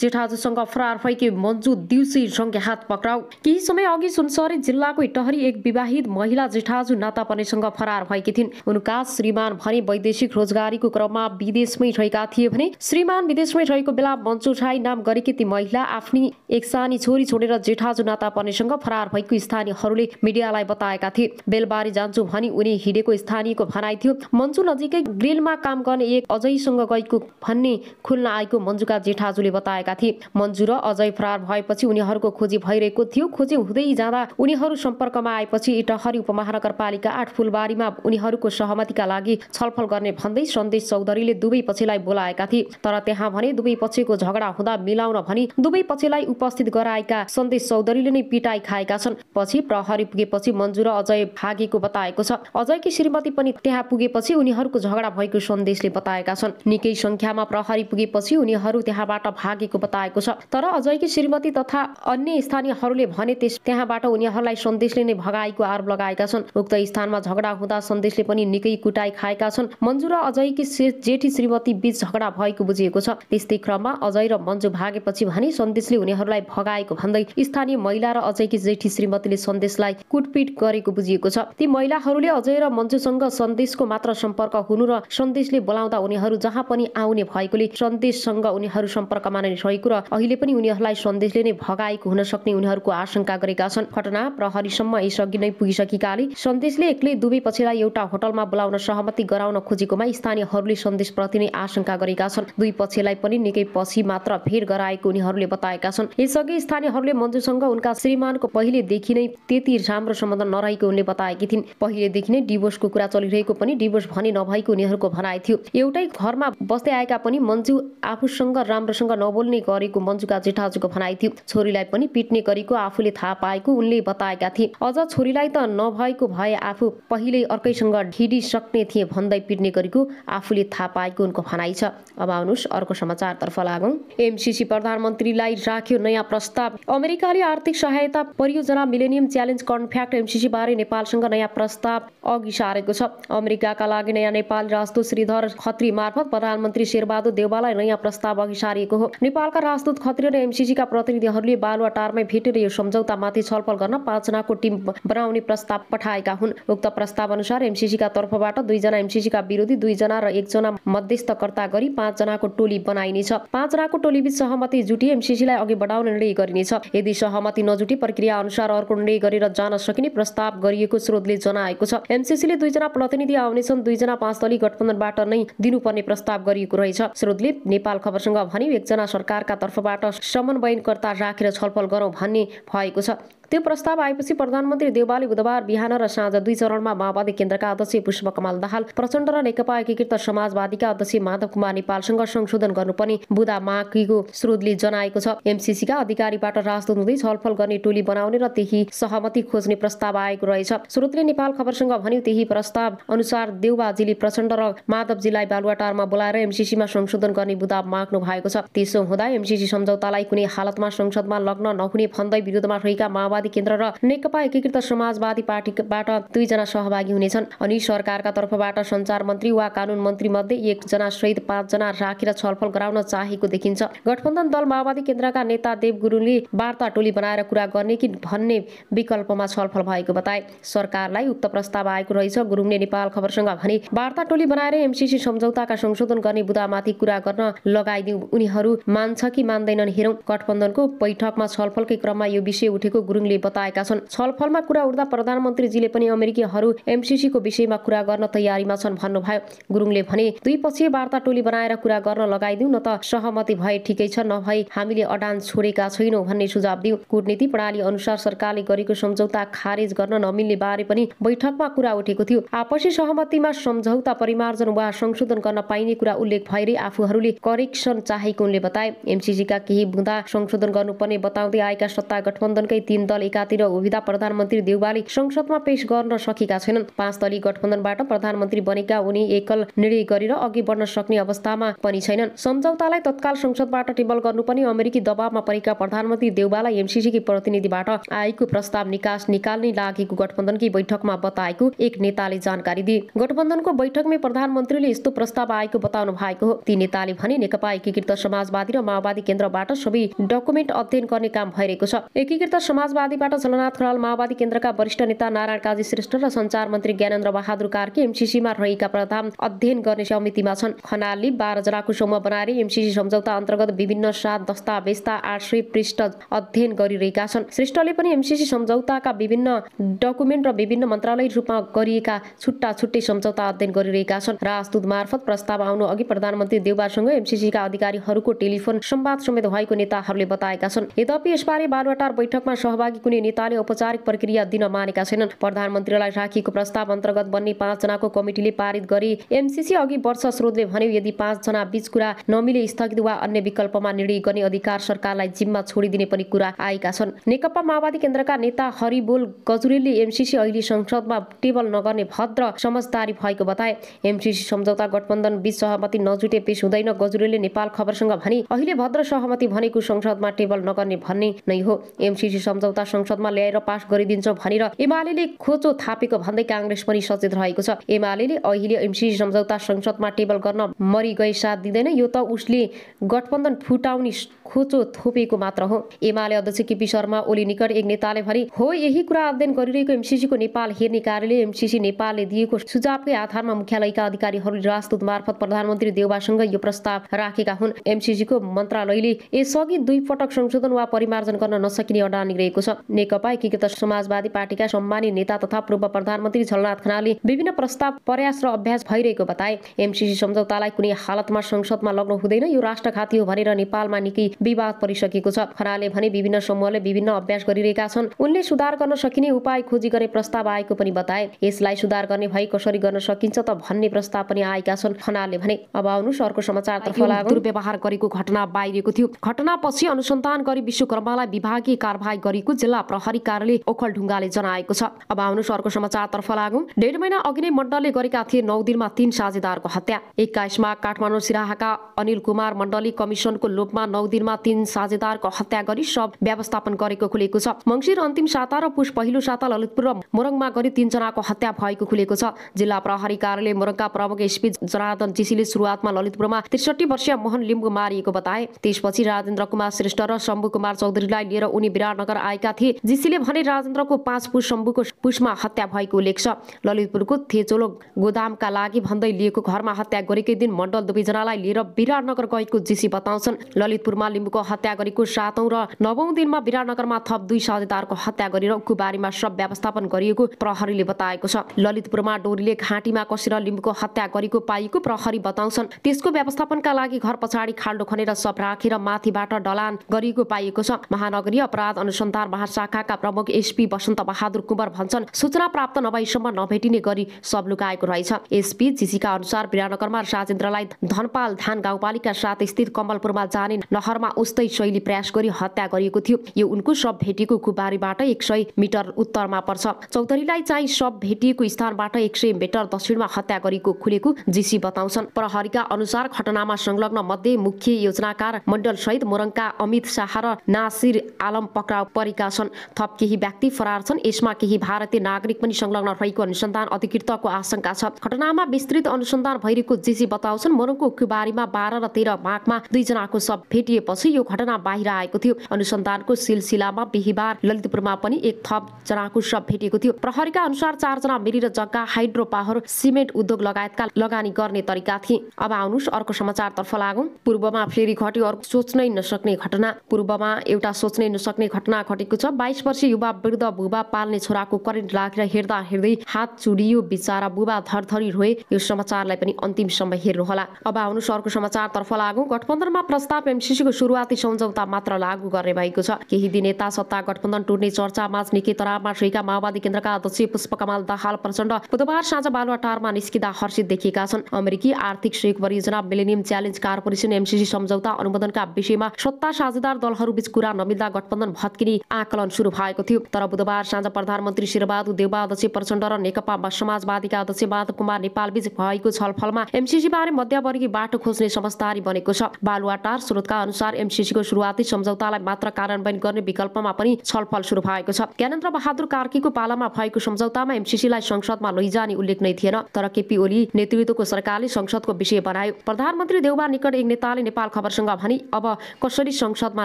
जेठाजुसँग फरार भएकी मन्जु दिउसी सँगै हात पक्राउ। केही समय अघि सुनसरी जिल्लाको इटहरी एक विवाहित महिला जेठाजु नातापनेसँग फरार भएकी थिइन्। उनका श्रीमान भने वैदेशिक रोजगारीको क्रममा विदेशमै रहेका थिए भने श्रीमान विदेशमै रहेको बेला मन्जु राई नाम गरेकी ती महिला आफ्नी एक सानी छोरी छोडेर जेठाजु नातापनेसँग फरार भएको स्थानीयहरूले मिडियालाई बताएका थिए। बेलबारी जान्छु भनी उनी हिँडेको स्थानीयको भनाइ थियो। मन्जु नजिकै ग्रिलमा काम गर्ने एक अजयसँग गएको भन्ने खुल्न आएको मन्जुका जेठाजुले बताएका थिए। मन्जु र अजय फरार भएपछि उनीहरूको खोजी भइरहेको थियो। खोजी हुँदै जाँदा उनीहरू सम्पर्कमा आएपछि इटहरी उपमहानगरपालिका 8 फुलबारीमा उनीहरूको सहमतिका लागि छलफल गर्ने भन्दै सन्देश चौधरीले दुवै पक्षलाई बोलाएका थिए। तर त्यहाँ भने दुवै पक्षको झगडा हुँदा मिलाउन भनी दुवै पक्षलाई उपस्थित गराएका सन्देश चौधरीले नै पिटाई खाएका छन्। पछि प्रहरी पुगेपछि मन्जु र अजय भागेको बताएको छ। अजयकी श्रीमती पनि त्यहाँ पुगेपछि उनीहरूको झगडा भएको सन्देशले बताएका छन्। निकै संख्यामा प्रहरी पुगेपछि उनीहरू त्यहाँबाट भागेको बताएको छ। तर अजयकी श्रीमती तथा अन्य स्थानीयहरूले भने त्यहाँबाट उनीहरूलाई सन्देशले नै भगाएको आरोप लगाएका छन्। उक्त स्थानमा झगडा हुँदा सन्देशले पनि निकै कुटाई खाएका छन्। मन्जु र अजयकी जेठी श्रीमती बीच झगडा भएको बुझिएको छ। त्यस्तै क्रममा अजय र मन्जु भागेपछि भने सन्देशले उनीहरूलाई भगाएको भन्दै स्थानीय महिला र अजयकी जेठी श्रीमतीले सन्देशलाई कुटपिट गरेको बुझिएको छ। ती महिलाहरूले अजय र मन्जुसँग सन्देशको मात्र सम्पर्क हुनु र सन्देशले बोलाउँदा उनीहरू जहाँ पनि आउने भएकोले सन्देशसँग उनीहरू सम्पर्कमा नै रहेको र अहिले पनि उनीहरूलाई सन्देशले नै भगाएको हुन सक्ने उनीहरूको आशंका गरेका छन्। घटना प्रहरीसम्म यसअघि नै पुगिसकेकाले सन्देशले एक्लै दुवै पक्षलाई एउटा होटलमा बोलाउन सहमति गराउन खोजेकोमा स्थानीयहरूले सन्देशप्रति नै आशंका गरेका छन्। दुई पक्षलाई पनि निकै पछि मात्र भेट गराएको उनीहरूले बताएका छन्। यसअघि स्थानीयहरूले मन्जुसँग उनका श्रीमानको पहिलेदेखि नै त्यति राम्रो सम्बन्ध नरहेको उनले बताएकी थिइन्। पहिलेदेखि नै डिभोर्सको कुरा चलिरहेको पनि डिभोर्स भने नभएको उनीहरूको भनाइ थियो। एउटै घरमा बस्दै आएका पनि मन्जु आफूसँग राम्रोसँग नबोल्ने गरेको मन्जुका जेठाजुको भनाइ थियो। छोरीलाई पनि पिट्ने गरेको आफूले थाहा पाएको उनले बताएका थिए। अझ छोरीलाई त नभएको भए आफू पहिले अर्कैसँग ढिडिसक्ने थिए भन्दै पिट्ने गरेको आफूले थाहा पाएको उनको भनाइ छ। अब आउनुहोस् अर्को समाचारतर्फ लागौं। एमसीसी प्रधानमन्त्रीलाई राख्यो नयाँ प्रस्ताव। अमेरिकाले आर्थिक सहायता परियोजना मिलेनियम च्यालेन्ज कम्प्याक्ट एमसीसी बारे नेपालसँग नयाँ प्रस्ताव अघि सारेको छ। अमेरिकाका लागि नयाँ नेपाली राजदूत श्रीधर खत्री मार्फत प्रधानमन्त्री शेरबहादुर देउवालाई नयाँ प्रस्ताव अघि सारिएको हो। नेपालका राजदूत खत्री र एमसीसीका प्रतिनिधिहरूले बालुवाटारमै भेटेर यो सम्झौतामाथि छलफल गर्न 5 जनाको टिम बनाउने प्रस्ताव पठाएका हुन्। उक्त प्रस्ताव अनुसार एमसीसीका तर्फबाट 2 जना एमसीसीका विरोधी 2 जना र 1 जना मध्यस्थकर्ता गरी 5 जनाको टोली बनाइनेछ। 5 जनाको टोलीबीच सहमति जुटी एमसीसीलाई अघि बढाउने निर्णय गरिनेछ। यदि सहमति नजुटी प्रक्रिया अनुसार अर्को निर्णय गरेर जान सकिने प्रस्ताव गरिएको स्रोतले जनाएको छ। एमसीसीले 2 जना प्रतिनिधि आउनेछन्। 2 जना 5 दलीय गठबन्धनबाट नै दिनुपर्ने प्रस्ताव गरिएको रहेछ। स्रोतले नेपाल खबरसँग भन्यो 1 जना सरकारका तर्फबाट समन्वयकर्ता राखेर छलफल गरौँ भन्ने भएको छ। त्यो प्रस्ताव आएपछि प्रधानमन्त्री देउवाले बुधबार बिहान र साँझ 2 चरणमा माओवादी केन्द्रका अध्यक्ष पुष्पकमल दाहाल, प्रचण्ड र नेकपा एकीकृत समाजवादीका अध्यक्ष माधव कुमार नेपालसँग संशोधन गर्नुपर्ने बुदा मागेको स्रोतले जनाएको छ। एमसीसीका अधिकारीबाट राजदूत हुँदै छलफल गर्ने टोली बनाउने र त्यही सहमति खोज्ने प्रस्ताव आएको रहेछ। स्रोतले नेपाल खबरसँग भन्यो त्यही प्रस्ताव अनुसार देउवाजीले प्रचण्ड र माधवजीलाई बालुवाटारमा बोलाएर एमसीसीमा संशोधन गर्ने बुदा माग्नु भएको छ। त्यसो हुँदा एमसीसी सम्झौतालाई कुनै हालतमा संसदमा लग्न नहुने भन्दै विरोधमा रहेका माओवादी केन्द्र र नेकपा एकीकृत समाजवादी पार्टीबाट 2 जना सहभागी हुनेछन्। अनि सरकारका तर्फबाट सञ्चार मन्त्री वा कानून मन्त्री मध्ये 1 जना सहित 5 जना राखेर छलफल गराउन चाहेको देखिन्छ। गठबन्धन दल माओवादी केन्द्रका नेता देव गुरुङले वार्ता टोली बनाएर कुरा गर्ने कि भन्ने विकल्पमा छलफल भएको बताए। सरकारलाई उक्त प्रस्ताव आएको रहेछ। गुरुङले नेपाल खबरसँग भने वार्ता टोली बनाएर एमसीसी सम्झौताका संशोधन गर्ने बुदामाथि कुरा गर्न लगाइदिउँ। उनीहरू मान्छ कि मान्दैनन् हेरौँ। गठबन्धनको बैठकमा छलफलकै क्रममा यो विषय उठेको गुरुङले बताएका छन्। छलफलमा कुरा उठ्दा प्रधानमन्त्रीजीले पनि अमेरिकीहरू एमसीसीको विषयमा कुरा गर्न तयारीमा छन् भन्नुभयो। गुरुङले भने द्विपक्षीय वार्ता टोली बनाएर कुरा गर्न लगाइदिउँ न त सहमति भए ठिकै छ, नभए हामीले अडान छोडेका छैनौँ भन्ने सुझाव दिउँ। कूटनीति प्रणाली अनुसार सरकारले गरेको सम्झौता खारेज गर्न नमिल्ने बारे पनि बैठकमा कुरा उठेको थियो। आपसी सहमतिमा सम्झौता परिमार्जन वा संशोधन गर्न पाइने कुरा उल्लेख भएरै आफूहरूले करेक्सन चाहेको उनले बताए। एमसीसीका केही बुँदा संशोधन गर्नुपर्ने बताउँदै आएका सत्ता गठबन्धनकै 3 दल दल एकातिर उभिँदा प्रधानमन्त्री देउवाले संसदमा पेश गर्न सकेका छैनन्। 5 दलीय गठबन्धनबाट प्रधानमन्त्री बनेका उनी एकल निर्णय गरेर अघि बढ्न सक्ने अवस्थामा पनि छैनन्। सम्झौतालाई तत्काल संसदबाट टेबल गर्नुपर्ने अमेरिकी दबावमा परेका प्रधानमन्त्री देउवालाई एमसीसीकी प्रतिनिधिबाट आएको प्रस्ताव निकाल्ने लागेको गठबन्धनकी बैठकमा बताएको एक नेताले जानकारी दिए। गठबन्धनको बैठकमै प्रधानमन्त्रीले यस्तो प्रस्ताव आएको बताउनु भएको हो। ती नेताले भने नेकपा एकीकृत समाजवादी र माओवादी केन्द्रबाट सबै डकुमेन्ट अध्ययन गर्ने काम भइरहेको छ। एकीकृत समाजवादीबाट झलनाथ खनाल, माओवादी केन्द्रका वरिष्ठ नेता नारायण काजी श्रेष्ठ र सञ्चार मन्त्री ज्ञानेन्द्र बहादुर कार्की एमसीसीमा रहेका प्रस्ताव अध्ययन गर्ने समितिमा छन्। खनालले 12 जनाको समूह बनाएर एमसीसी सम्झौता अन्तर्गत विभिन्न 7 दस्तावेजता 800 पृष्ठ अध्ययन गरिरहेका छन्। श्रेष्ठले पनि एमसीसी सम्झौताका विभिन्न डकुमेन्ट र विभिन्न मन्त्रालय रूपमा गरिएका छुट्टै सम्झौता अध्ययन गरिरहेका छन्। राजदूत मार्फत प्रस्ताव आउनु अघि प्रधानमन्त्री देउवासँग एमसीसीका अधिकारीहरूको टेलिफोन संवाद समेत भएको नेताहरूले बताएका छन्। यद्यपि यसबारे बालुवाटार बैठकमा सहभागी कुनै नेताले औपचारिक प्रक्रिया दिन मानेका छैनन्। प्रधानमन्त्रीलाई राखिएको प्रस्ताव अन्तर्गत बन्ने 5 जनाको कमिटीले पारित गरे एमसीसी अघि बढ्छ। स्रोतले भन्यो यदि 5 जना बीच कुरा नमिले स्थगित वा अन्य विकल्पमा निर्णय गर्ने अधिकार सरकारलाई जिम्मा छोडिदिने पनि कुरा आएका छन्। नेकपा माओवादी केन्द्रका नेता हरिबोल गजुरेलले एमसीसी अहिले संसदमा टेबल नगर्ने भद्र समझदारी भएको बताए। एमसीसी सम्झौता गठबन्धन बीच सहमति नजुटे पेश हुँदैन। गजुरेलले नेपाल खबरसँग भने अहिले भद्र सहमति भनेको संसदमा टेबल नगर्ने भन्ने नै हो। एमसीसी सम्झौता संसदमा ल्याएर पास गरिदिन्छ भनेर एमाले खोचो थापेको भन्दै कांग्रेस पनि सचेत रहेको छ। एमाले अहिले एमसीसी सम्झौता संसदमा टेबल गर्न मरि गए साथ दिँदैन। यो त उसले गठबन्धन फुटाउने खोचो थोपेको मात्र हो। एमाले अध्यक्ष केपी शर्मा ओली निकट एक नेताले भने हो यही कुरा अध्ययन गरिरहेको एमसीसीको नेपाल हेर्ने कार्यालय एमसीसी नेपालले दिएको सुझावकै आधारमा मुख्यालयका अधिकारीहरूले राजदूत मार्फत प्रधानमन्त्री देउवासँग यो प्रस्ताव राखेका हुन्। एमसीसीको मन्त्रालयले यसअघि 2 पटक संशोधन वा परिमार्जन गर्न नसकिने अडानी रहेको छ। नेकपा एकीकृत समाजवादी पार्टीका सम्मानित नेता तथा पूर्व प्रधानमन्त्री झलनाथ खनालले विभिन्न प्रस्ताव प्रयास र अभ्यास भइरहेको बताए। एमसीसी सम्झौतालाई कुनै हालतमा संसदमा लग्न हुँदैन, यो राष्ट्रघाती हो भनेर नेपालमा निकै विवाद परिसकेको छ। खनालले भने विभिन्न समूहले विभिन्न अभ्यास गरिरहेका छन्। उनले सुधार गर्न सकिने उपाय खोजी गर्ने प्रस्ताव आएको पनि बताए। यसलाई सुधार गर्ने भए कसरी गर्न सकिन्छ त भन्ने प्रस्ताव पनि आएका छन्। खनालले भने अब आउनुस् अर्को समाचारतर्फ लागौं। दुर्व्यवहार गरेको घटना बाहिरिएको थियो। घटनापछि अनुसन्धान गरी विश्वकर्मालाई विभागीय कारबाही गरेको जिल्ला प्रहरी कार्यालय ओखलढुङ्गाले जनाएको छ। अब आउनुस् अर्को समाचारतर्फ लागौं। 1.5 महिना अघि नै मण्डलले गरेका थिए 9 दिनमा 3 साझेदारको हत्या। 21 मा काठमाडौँ सिराहाका अनिल कुमार मण्डलले कमिसनको लोभमा 9 दिनमा 3 साझेदारको हत्या गरी शव व्यवस्थापन गरेको खुलेको छ। मङ्सिर अन्तिम साता र पुष पहिलो साता ललितपुर र मोरङमा गरी 3 जनाको हत्या भएको खुलेको छ। जिल्ला प्रहरी कार्यालय मोरङका प्रमुख एसपी जनार्दन जीसीले सुरुवातमा ललितपुरमा 63 वर्षीय मोहन लिम्बु मारिएको बताए। त्यसपछि राजेन्द्र कुमार श्रेष्ठ र शम्भु कुमार चौधरीलाई लिएर उनी विराटनगर आएका थिए। जीसीले भने राजेन्द्रको 5 पुष शम्भुको पुषमा हत्या भएको उल्लेख छ। ललितपुरको थेचोलो गोदामका लागि भन्दै लिएको घरमा हत्या गरेकै दिन मण्डल 2 जनालाई लिएर विराटनगर गएको जीसी बताउँछन्। ललितपुरमा लिम्बुको हत्या गरेको 7औं र 9औं दिनमा विराटनगरमा थप 2 साझेदारको हत्या गरेर कुबारीमा शव व्यवस्थापन गरिएको प्रहरीले बताएको छ। ललितपुरमा डोरीले घाँटीमा कसेर लिम्बुको हत्या गरेको पाइएको प्रहरी बताउँछन्। त्यसको व्यवस्थापनका लागि घर पछाडि खाल्डो खनेर शव राखेर माथिबाट ढलान गरिएको पाइएको छ। महानगरीय अपराध अनुसन्धान महाशाखाका प्रमुख एसपी वसन्त बहादुर कुँवर भन्छन् सूचना प्राप्त नभएसम्म नभेटिने गरी शव लुकाएको रहेछ। एसपी जीसीका अनुसार विराटनगरमा राजेन्द्रलाई धनपाल धान गाउँपालिका 7 स्थित कमलपुरमा जाने नहरमा उस्तै शैली प्रयास गरी हत्या गरिएको थियो। यो उनको शव भेटिएको कुबारीबाट 100 मिटर उत्तरमा पर्छ। चौधरीलाई चाहिँ शव भेटिएको स्थानबाट 100 मिटर दक्षिणमा हत्या गरेको खुलेको जीसी बताउँछन्। प्रहरीका अनुसार घटनामा संलग्न मध्ये मुख्य योजनाकार मण्डल सहित मोरङका अमित शाह र नासिर आलम पक्राउ परेका छन्। थप केही व्यक्ति फरार छन्। यसमा केही भारतीय नागरिक पनि संलग्न रहेको अनुसन्धान अधिकृतको आशंका छ। घटनामा विस्तृत अनुसन्धान भइरहेको जीसी बताउँछन्। मोरङको कुबारीमा 12 र 13 माघमा 2 जनाको शव भेटिएपछि यो घटना बाहिर आएको थियो। अनुसन्धानको सिलसिलामा बिहीबार ललितपुरमा पनि 1 थप जनाको शव भेटिएको थियो। प्रहरीका अनुसार 4 जना मिलेर जग्गा हाइड्रो पावर सिमेन्ट उद्योग लगायतका लगानी गर्ने तरिका थिए। अब आउनुस् अर्को समाचारतर्फ लागौं। पूर्वमा फेरि घट्यो अर्को सोच्नै नसक्ने घटना। पूर्वमा एउटा सोच्नै नसक्ने घटना घटेको छ। 22 वर्षीय युवा वृद्ध बुबा पाल्ने छोराको करेन्ट लागेर हेर्दा हेर्दै हात चुडियो। बिचारा बुबा धरधरी रोए। यो समाचारलाई पनि अन्तिमसम्म हेर्नुहोला। अब आउनुस् अर्को समाचारतर्फ लागौं। गठबन्धनमा प्रस्ताव एमसीसीको सुरुवाती सम्झौता मात्र लागू गर्ने भएको छ। केही दिन यता सत्ता गठबन्धन टुट्ने चर्चामा निकै तरावमा रहेका माओवादी केन्द्रका अध्यक्ष पुष्पकमल दाहाल प्रचण्ड बुधबार साँझ बालुवाटारमा निस्किँदा हर्षित देखिएका छन्। अमेरिकी आर्थिक सहयोग परियोजना मिलेनियम च्यालेन्ज कार्पोरेसन एमसीसी सम्झौता अनुमोदनका विषयमा सत्ता साझेदार दलहरूबीच कुरा नमिल्दा गठबन्धन भत्किने आकलन सुरु भएको थियो। तर बुधबार साँझ प्रधानमन्त्री शेरबहादुर देउवा, अध्यक्ष प्रचण्ड र नेकपा समाजवादीका अध्यक्ष माधव कुमार नेपालबीच भएको छलफलमा एमसीसी बारे मध्यवर्ती बाटो खोज्ने समझदारी बनेको छ। बालुवाटार स्रोतका अनुसार एमसीसीको सुरुवाती सम्झौतालाई मात्र कार्यान्वयन गर्ने विकल्पमा पनि छलफल सुरु भएको छ। ज्ञानेन्द्र बहादुर कार्कीको पालामा भएको सम्झौतामा एमसीसीलाई संसदमा लैजाने उल्लेख नै थिएन, तर केपी ओली नेतृत्वको सरकारले संसदको विषय बनायो। प्रधानमन्त्री देउवा निकट एक नेताले नेपाल खबरसँग भनी अब कसरी संसदमा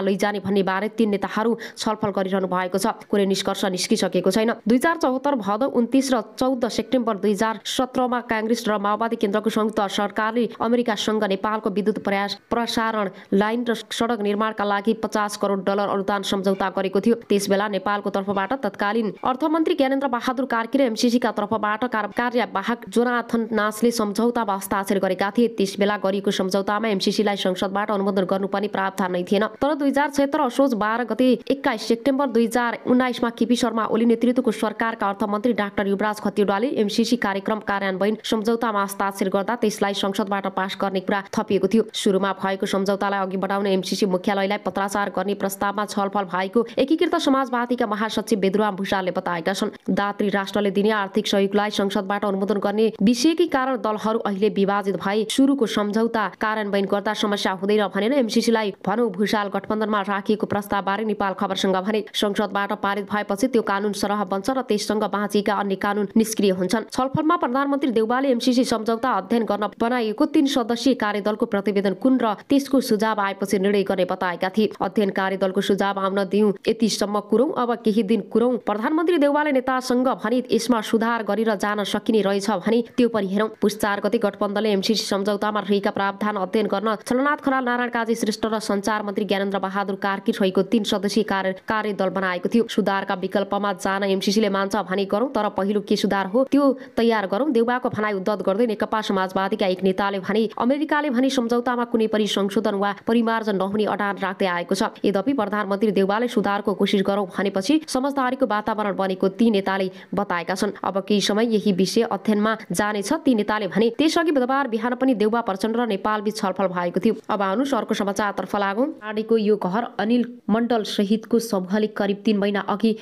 लैजाने भन्ने बारे तीन नेताहरू छलफल गरिरहनु भएको छ। कुनै निष्कर्ष निस्किसकेको छैन। 2074 भदौ 29 र 14 सेप्टेम्बर 2017 कांग्रेस र माओवादी केन्द्रको संयुक्त सरकारले अमेरिकासँग नेपालको विद्युत प्रसारण लाइन र सडक निर्माणका लागि $50 करोड अनुदान सम्झौता गरेको थियो। त्यसबेला नेपालको तर्फबाट तत्कालीन अर्थमन्त्री ज्ञानेन्द्र बहादुर कार्की र एमसीसीका तर्फबाट कार्यवाहक जोनाथन नासले सम्झौतामा हस्ताक्षर गरेका थिए। त्यसबेला गरिएको सम्झौतामा एमसीसीलाई संसदबाट अनुमोदन गर्नुपर्ने प्रावधान नै थिएन। तर 2076 असोज 12 गते 21 सेप्टेम्बर 2019 मा केपी शर्मा ओली नेतृत्वको सरकारका अर्थमन्त्री डाक्टर युवराज खतिवड़ाले एमसीसी कार्यक्रम कार्यान्वयन सम्झौतामा हस्ताक्षर गर्दा त्यसलाई संसदबाट पास गर्ने कुरा थपिएको थियो। सुरुमा भएको सम्झौतालाई अघि बढाउने एमसीसी मुख्यालयलाई पत्राचार गर्ने प्रस्तावमा छलफल भएको एकीकृत समाजवादीका महासचिव बेदुराम भुषालले बताएका छन्। दात्री राष्ट्रले दिने आर्थिक सहयोगलाई संसदबाट अनुमोदन गर्ने विषयकै कारण दलहरू अहिले विभाजित भए सुरुको सम्झौता कार्यान्वयन गर्दा समस्या हुँदैन भनेर एमसीसीलाई भनौँ भुषाल गठबन्धनमा राखिएको प्रस्तावबारे नेपाल खबरसँग भने संसदबाट पारित भएपछि त्यो कानून सरह बन्छ र त्यससँग बाँचिएका अन्य कानून निष्क्रिय हुन्छन्। छलफलमा प्रधानमन्त्री देउवाले एमसीसी सम्झौता अध्ययन गर्न बनाइएको 3 सदस्यीय कार्यदलको प्रतिवेदन कुन र त्यसको सुझाव आएपछि निर्णय गर्ने बताएका थिए। अध्ययन कार्यदलको सुझाव आउन दिउँ, यतिसम्म कुरौँ, अब केही दिन कुरौँ। प्रधानमन्त्री देउवाले नेतासँग भने यसमा सुधार गरेर जान सकिने रहेछ भने त्यो पनि हेरौँ। पुस 4 गते गठबन्धनले एमसीसी सम्झौतामा रहेका प्रावधान अध्ययन गर्न छलनाथ खनाल, नारायण काजी श्रेष्ठ र सञ्चार मन्त्री ज्ञानेन्द्र बहादुर कार्की रहेको 3 सदस्यीय कार्यदल बनाएको थियो। सुधारका विकल्पमा जान एमसीसीले मान्छ भने गरौँ, तर पहिलो के सुधार हो त्यो तयार गरौँ। देउवाको भनाइ उद्धत गर्दै नेकपा समाजवादीका एक नेताले भने अमेरिकाले भने सम्झौतामा कुनै पनि संशोधन वा परिमार्जन नहुने अडान राख्दै आएको छ। यद्यपि प्रधानमन्त्री देउवाले सुधारको कोसिस गरौँ भनेपछि समझदारीको वातावरण बनेको ती नेताले बताएका छन्। अब केही समय यही विषय अध्ययनमा जानेछ ती नेताले भने। त्यसअघि बुधबार बिहान पनि देउवा, प्रचण्ड र नेपालबीच छलफल भएको थियो। अब आउनुहोस् अर्को समाचारतर्फ लागौँ। पार्टीको यो घर अनिल मण्डल सहितको समूहले करिब 3 महिना अघि